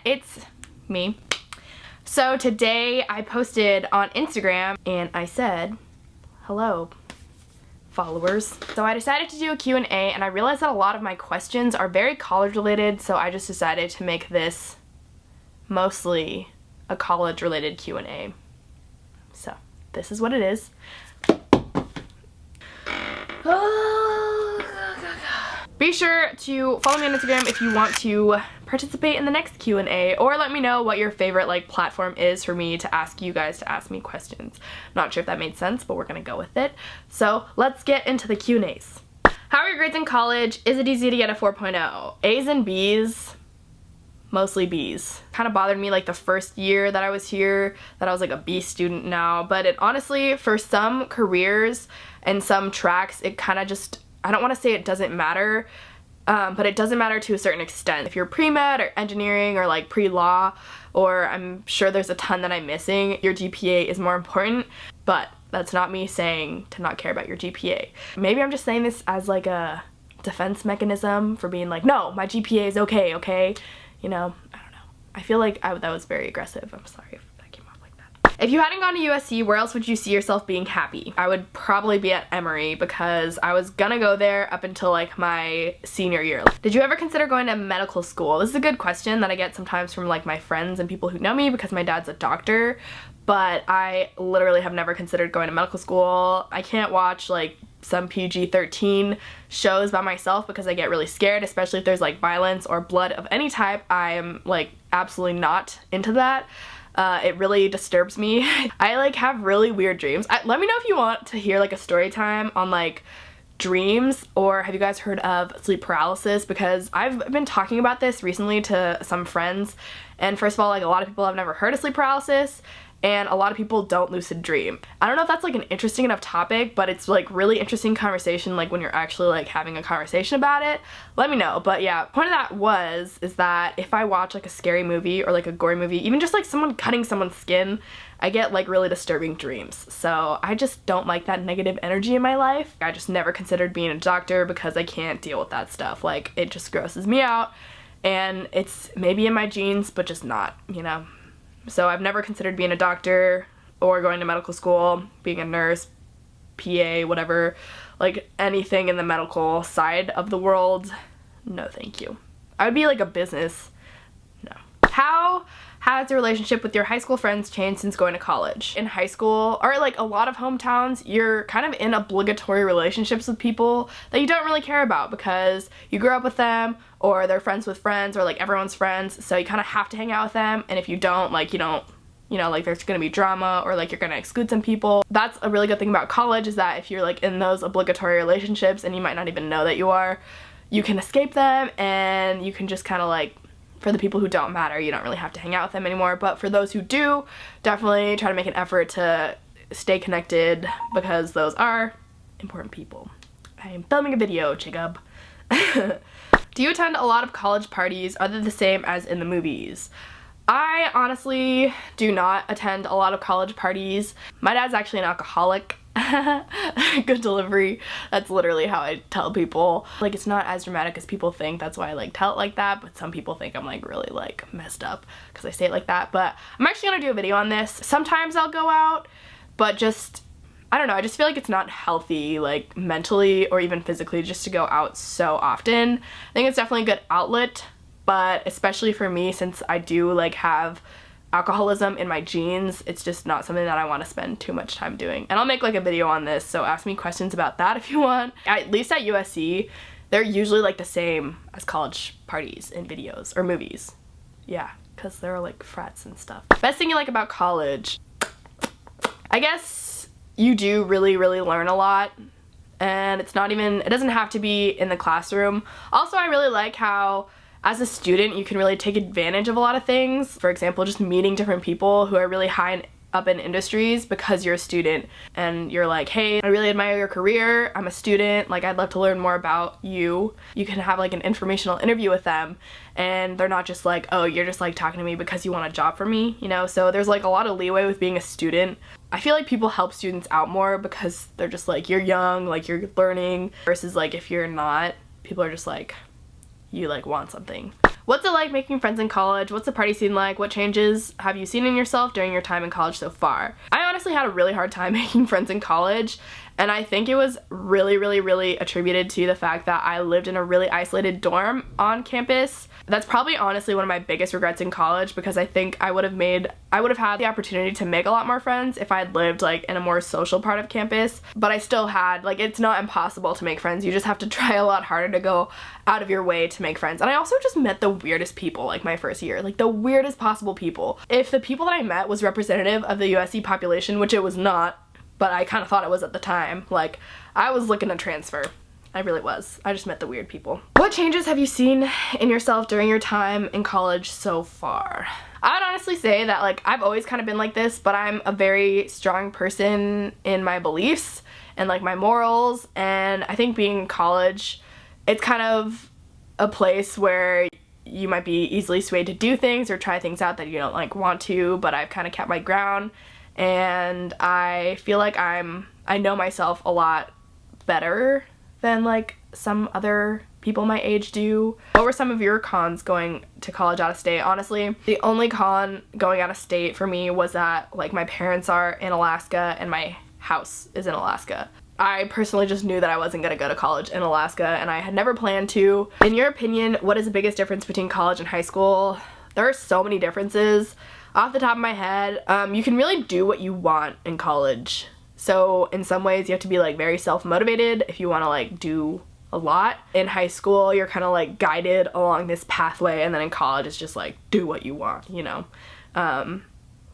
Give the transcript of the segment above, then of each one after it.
it's me. So today I posted on Instagram and I said, hello, followers. So I decided to do a Q&A and I realized that a lot of my questions are very college related, so I just decided to make this mostly a college related Q&A. So this is what it is. Be sure to follow me on Instagram if you want to participate in the next Q&A, or let me know what your favorite platform is for me to ask you guys to ask me questions. Not sure if that made sense, but we're gonna go with it. So let's get into the Q&As. How are your grades in college? Is it easy to get a 4.0? A's and B's? Mostly B's. Kind of bothered me the first year that I was here, that I was a B student now, but it honestly, for some careers and some tracks, it kind of just, I don't want to say it doesn't matter, but it doesn't matter to a certain extent. If you're pre-med or engineering or pre-law, or I'm sure there's a ton that I'm missing, your GPA is more important, but that's not me saying to not care about your GPA. Maybe I'm just saying this as a defense mechanism for being no, my GPA is okay? You know, I don't know. I feel that was very aggressive. I'm sorry if that came off like that. If you hadn't gone to USC, where else would you see yourself being happy? I would probably be at Emory because I was gonna go there up until my senior year. Did you ever consider going to medical school? This is a good question that I get sometimes from my friends and people who know me because my dad's a doctor, but I literally have never considered going to medical school. I can't watch some PG-13 shows by myself because I get really scared, especially if there's violence or blood of any type. I am absolutely not into that. It really disturbs me. I have really weird dreams. Let me know if you want to hear a story time on dreams, or have you guys heard of sleep paralysis? Because I've been talking about this recently to some friends, and first of all, a lot of people have never heard of sleep paralysis, and a lot of people don't lucid dream. I don't know if that's an interesting enough topic, but it's really interesting conversation when you're actually having a conversation about it. Let me know. But yeah, point of that is that if I watch a scary movie or a gory movie, even just someone cutting someone's skin, I get really disturbing dreams. So I just don't like that negative energy in my life. I just never considered being a doctor because I can't deal with that stuff. It just grosses me out, and it's maybe in my genes, but just not, you know. So I've never considered being a doctor or going to medical school, being a nurse, PA, whatever, anything in the medical side of the world. No, thank you. I would be a business. No. How has your relationship with your high school friends changed since going to college? In high school, or a lot of hometowns, you're kind of in obligatory relationships with people that you don't really care about because you grew up with them, or they're friends with friends, or everyone's friends, so you kind of have to hang out with them, and if you don't, you don't, you know, there's gonna be drama, or you're gonna exclude some people. That's a really good thing about college, is that if you're in those obligatory relationships, and you might not even know that you are, you can escape them, and you can just kind of for the people who don't matter, you don't really have to hang out with them anymore. But for those who do, definitely try to make an effort to stay connected, because those are important people. I am filming a video, Jacob. Do you attend a lot of college parties? Are they the same as in the movies? I honestly do not attend a lot of college parties. My dad's actually an alcoholic. Good delivery. That's literally how I tell people. It's not as dramatic as people think. That's why I tell it like that, but some people think I'm really messed up because I say it like that. But I'm actually gonna do a video on this. Sometimes I'll go out, but just, I don't know, I just feel it's not healthy, mentally or even physically, just to go out so often. I think it's definitely a good outlet, but especially for me, since I do have alcoholism in my genes, it's just not something that I want to spend too much time doing. And I'll make a video on this, so ask me questions about that if you want. At least at USC, they're usually the same as college parties in videos or movies. Yeah, because they're frats and stuff. Best thing you like about college? I guess you do really learn a lot, and it doesn't have to be in the classroom. Also, I really like how as a student you can really take advantage of a lot of things. For example, just meeting different people who are really high up in industries because you're a student, and you're hey, I really admire your career, I'm a student, I'd love to learn more about you. You can have an informational interview with them, and they're not just oh, you're just talking to me because you want a job from me, you know. So there's a lot of leeway with being a student. I feel people help students out more because they're just you're young, you're learning, versus if you're not, people are just you want something. What's it like making friends in college? What's the party scene like? What changes have you seen in yourself during your time in college so far? I honestly had a really hard time making friends in college, and I think it was really attributed to the fact that I lived in a really isolated dorm on campus. That's probably honestly one of my biggest regrets in college, because I think I would have had the opportunity to make a lot more friends if I had lived like in a more social part of campus. But I still had, like, it's not impossible to make friends. You just have to try a lot harder to go out of your way to make friends. And I also just met the weirdest people like my first year, like the weirdest possible people. If the people that I met was representative of the USC population, which it was not, but I kind of thought it was at the time, like I was looking to transfer. I really was. I just met the weird people. What changes have you seen in yourself during your time in college so far? I would honestly say that, like, I've always kind of been like this, but I'm a very strong person in my beliefs and like my morals, and I think being in college, it's kind of a place where you might be easily swayed to do things or try things out that you don't like want to, but I've kind of kept my ground, and I feel like I know myself a lot better than like some other people my age do. What were some of your cons going to college out of state? Honestly, the only con going out of state for me was that like my parents are in Alaska and my house is in Alaska. I personally just knew that I wasn't gonna go to college in Alaska, and I had never planned to. In your opinion, what is the biggest difference between college and high school? There are so many differences. Off the top of my head, you can really do what you want in college. So in some ways you have to be like very self-motivated if you want to like do a lot. In high school you're kind of like guided along this pathway, and then in college it's just like do what you want, you know?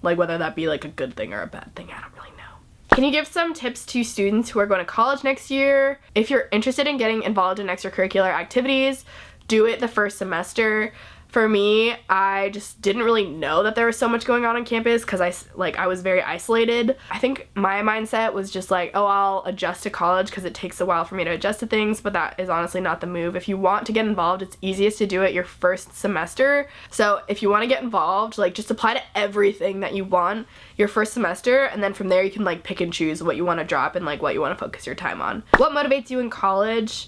Like whether that be like a good thing or a bad thing, I don't really know. Can you give some tips to students who are going to college next year? If you're interested in getting involved in extracurricular activities, do it the first semester. For me, I just didn't really know that there was so much going on campus because I was very isolated. I think my mindset was just like, oh, I'll adjust to college because it takes a while for me to adjust to things, but that is honestly not the move. If you want to get involved, it's easiest to do it your first semester. So if you want to get involved, like just apply to everything that you want your first semester, and then from there you can like pick and choose what you want to drop and like what you want to focus your time on. What motivates you in college?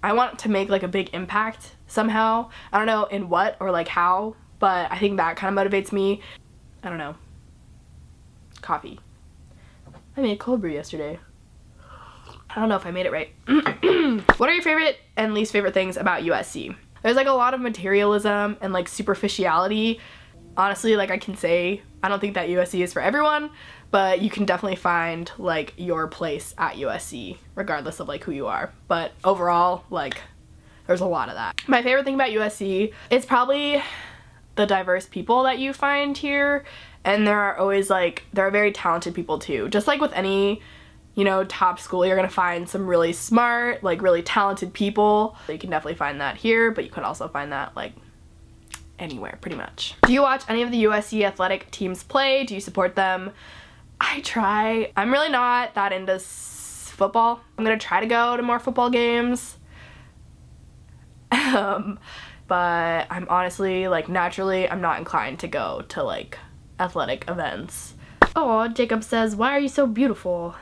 I want to make like a big impact somehow. I don't know in what or like how, but I think that kind of motivates me. I don't know. Coffee. I made cold brew yesterday. I don't know if I made it right. What are your favorite and least favorite things about USC? There's like a lot of materialism and like superficiality. Honestly, like I can say, I don't think that USC is for everyone, but you can definitely find like your place at USC regardless of like who you are. But overall, like there's a lot of that. My favorite thing about USC is probably the diverse people that you find here, and there are very talented people too. Just like with any, you know, top school, you're gonna find some really smart, like really talented people. So you can definitely find that here, but you could also find that like anywhere pretty much. Do you watch any of the USC athletic teams play? Do you support them? I try. I'm really not that into football. I'm gonna try to go to more football games. But I'm honestly, like, naturally, I'm not inclined to go to, like, athletic events. Oh, Jacob says, why are you so beautiful?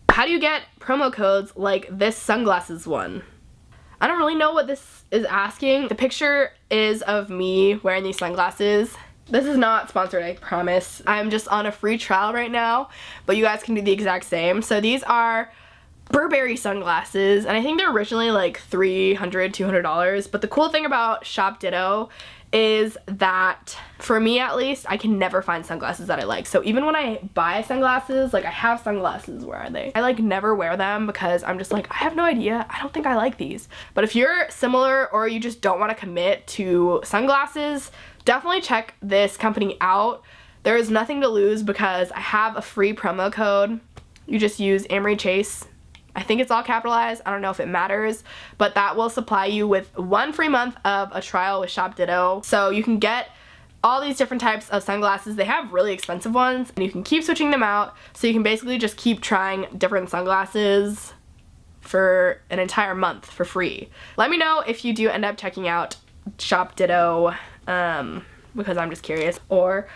How do you get promo codes like this sunglasses one? I don't really know what this is asking. The picture is of me wearing these sunglasses. This is not sponsored, I promise. I'm just on a free trial right now, but you guys can do the exact same. So these are Burberry sunglasses, and I think they're originally like $300, $200, but the cool thing about ShopDITTO is that, for me at least, I can never find sunglasses that I like. So even when I buy sunglasses, like I have sunglasses, where are they? I like never wear them because I'm just like, I have no idea, I don't think I like these. But if you're similar or you just don't want to commit to sunglasses, definitely check this company out. There is nothing to lose because I have a free promo code. You just use AnnemarieChase. I think it's all capitalized. I don't know if it matters, but that will supply you with 1 free month of a trial with ShopDITTO. So you can get all these different types of sunglasses. They have really expensive ones, and you can keep switching them out. So you can basically just keep trying different sunglasses for an entire month for free. Let me know if you do end up checking out ShopDITTO, because I'm just curious. Or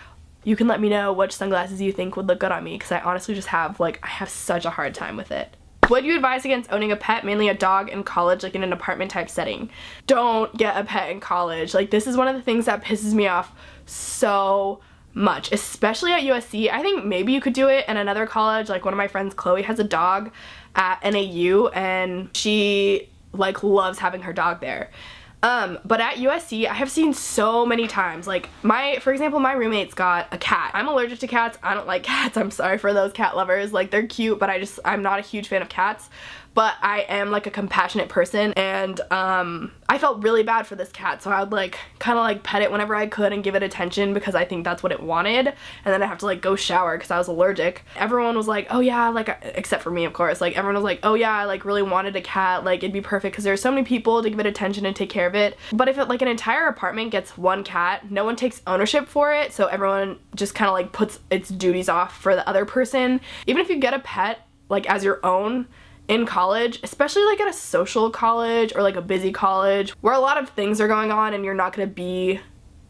you can let me know which sunglasses you think would look good on me, because I honestly just have, like, I have such a hard time with it. Would you advise against owning a pet, mainly a dog, in college, like in an apartment type setting? Don't get a pet in college. Like, this is one of the things that pisses me off so much, especially at USC. I think maybe you could do it in another college. Like, one of my friends, Chloe, has a dog at NAU, and she like loves having her dog there. But at USC, I have seen so many times, like for example, my roommate's got a cat. I'm allergic to cats. I don't like cats. I'm sorry for those cat lovers. Like, they're cute, but I'm not a huge fan of cats. But I am like a compassionate person, and I felt really bad for this cat, so I would like kind of like pet it whenever I could and give it attention because I think that's what it wanted, and then I have to like go shower because I was allergic. Everyone was like, oh yeah, like, except for me of course, like everyone was like, oh yeah, I like really wanted a cat, like it'd be perfect because there's so many people to give it attention and take care of it. But if it, like, an entire apartment gets one cat, no one takes ownership for it, so everyone just kind of like puts its duties off for the other person. Even if you get a pet like as your own in college, especially like at a social college or like a busy college where a lot of things are going on and you're not gonna be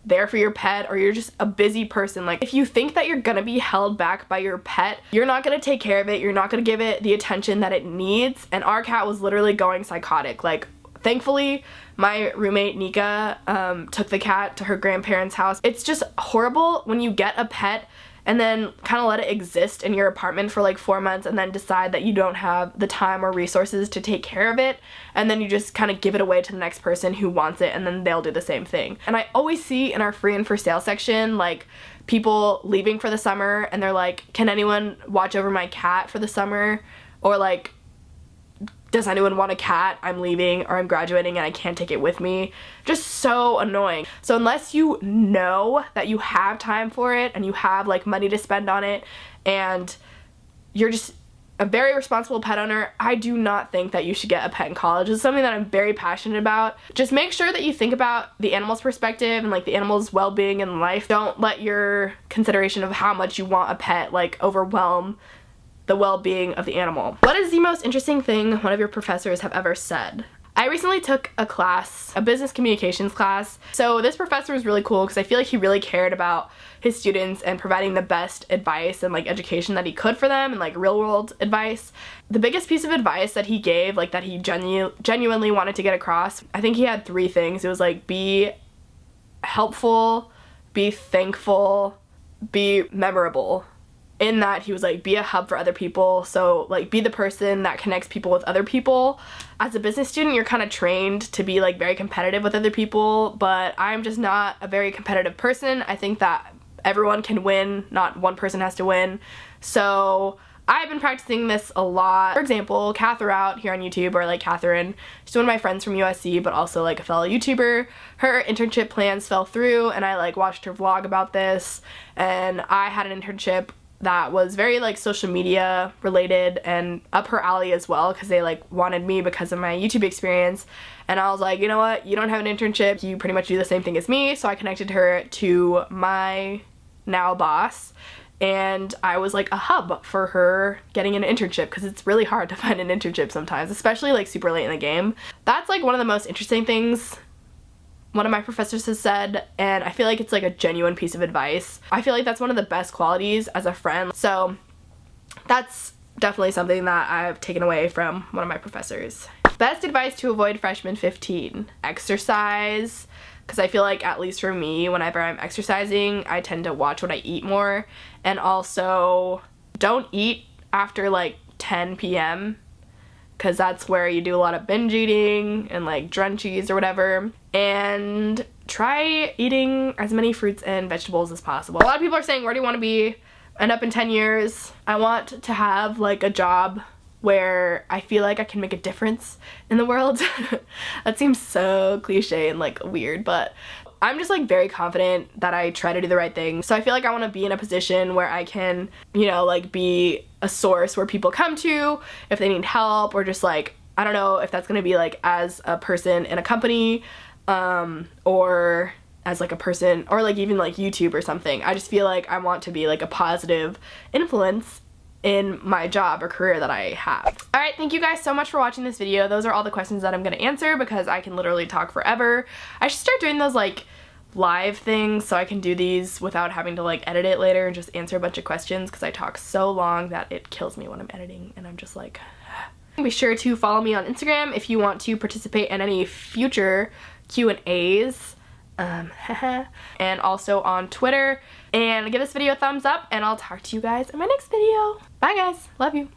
there for your pet, or you're just a busy person, like if you think that you're gonna be held back by your pet, you're not gonna take care of it, you're not gonna give it the attention that it needs. And our cat was literally going psychotic. Like, thankfully my roommate Nika took the cat to her grandparents' house. It's just horrible when you get a pet and then kind of let it exist in your apartment for like 4 months and then decide that you don't have the time or resources to take care of it, and then you just kind of give it away to the next person who wants it, and then they'll do the same thing. And I always see in our free and for sale section like people leaving for the summer and they're like, can anyone watch over my cat for the summer? Or like, does anyone want a cat? I'm leaving or I'm graduating and I can't take it with me. Just so annoying. So unless you know that you have time for it and you have like money to spend on it and you're just a very responsible pet owner, I do not think that you should get a pet in college. It's something that I'm very passionate about. Just make sure that you think about the animal's perspective and like the animal's well-being in life. Don't let your consideration of how much you want a pet like overwhelm the well-being of the animal. What is the most interesting thing one of your professors have ever said? I recently took a class, a business communications class. So this professor was really cool because I feel like he really cared about his students and providing the best advice and like education that he could for them and like real world advice. The biggest piece of advice that he gave, like that he genuinely wanted to get across, I think he had 3 things. It was like, be helpful, be thankful, be memorable. In that he was like, be a hub for other people, so like be the person that connects people with other people. As a business student, you're kind of trained to be like very competitive with other people, but I'm just not a very competitive person. I think that everyone can win, not one person has to win. So I've been practicing this a lot. For example, Kath Rout here on YouTube, or like Catherine, she's one of my friends from USC, but also like a fellow YouTuber. Her internship plans fell through, and I like watched her vlog about this, and I had an internship that was very like social media related and up her alley as well, because they like wanted me because of my YouTube experience. And I was like, you know what, you don't have an internship, you pretty much do the same thing as me. So I connected her to my now boss, and I was like a hub for her getting an internship, because it's really hard to find an internship sometimes, especially like super late in the game. That's like one of the most interesting things one of my professors has said, and I feel like it's like a genuine piece of advice. I feel like that's one of the best qualities as a friend. So that's definitely something that I've taken away from one of my professors. Best advice to avoid freshman 15. Exercise, because I feel like, at least for me, whenever I'm exercising, I tend to watch what I eat more. And also, don't eat after like 10 p.m. because that's where you do a lot of binge eating and like drunchies or whatever. And try eating as many fruits and vegetables as possible. A lot of people are saying, where do you want to end up in 10 years? I want to have like a job where I feel like I can make a difference in the world. That seems so cliche and like weird, but I'm just like very confident that I try to do the right thing. So I feel like I want to be in a position where I can, you know, like be a source where people come to if they need help, or just like, I don't know if that's going to be like as a person in a company, or as like a person, or like even like YouTube or something. I just feel like I want to be like a positive influence in my job or career that I have. Alright, thank you guys so much for watching this video. Those are all the questions that I'm going to answer, because I can literally talk forever. I should start doing those like live things so I can do these without having to like edit it later and just answer a bunch of questions, because I talk so long that it kills me when I'm editing and I'm just like Be sure to follow me on Instagram if you want to participate in any future Q&As. And also on Twitter. And give this video a thumbs up, and I'll talk to you guys in my next video. Bye guys, love you.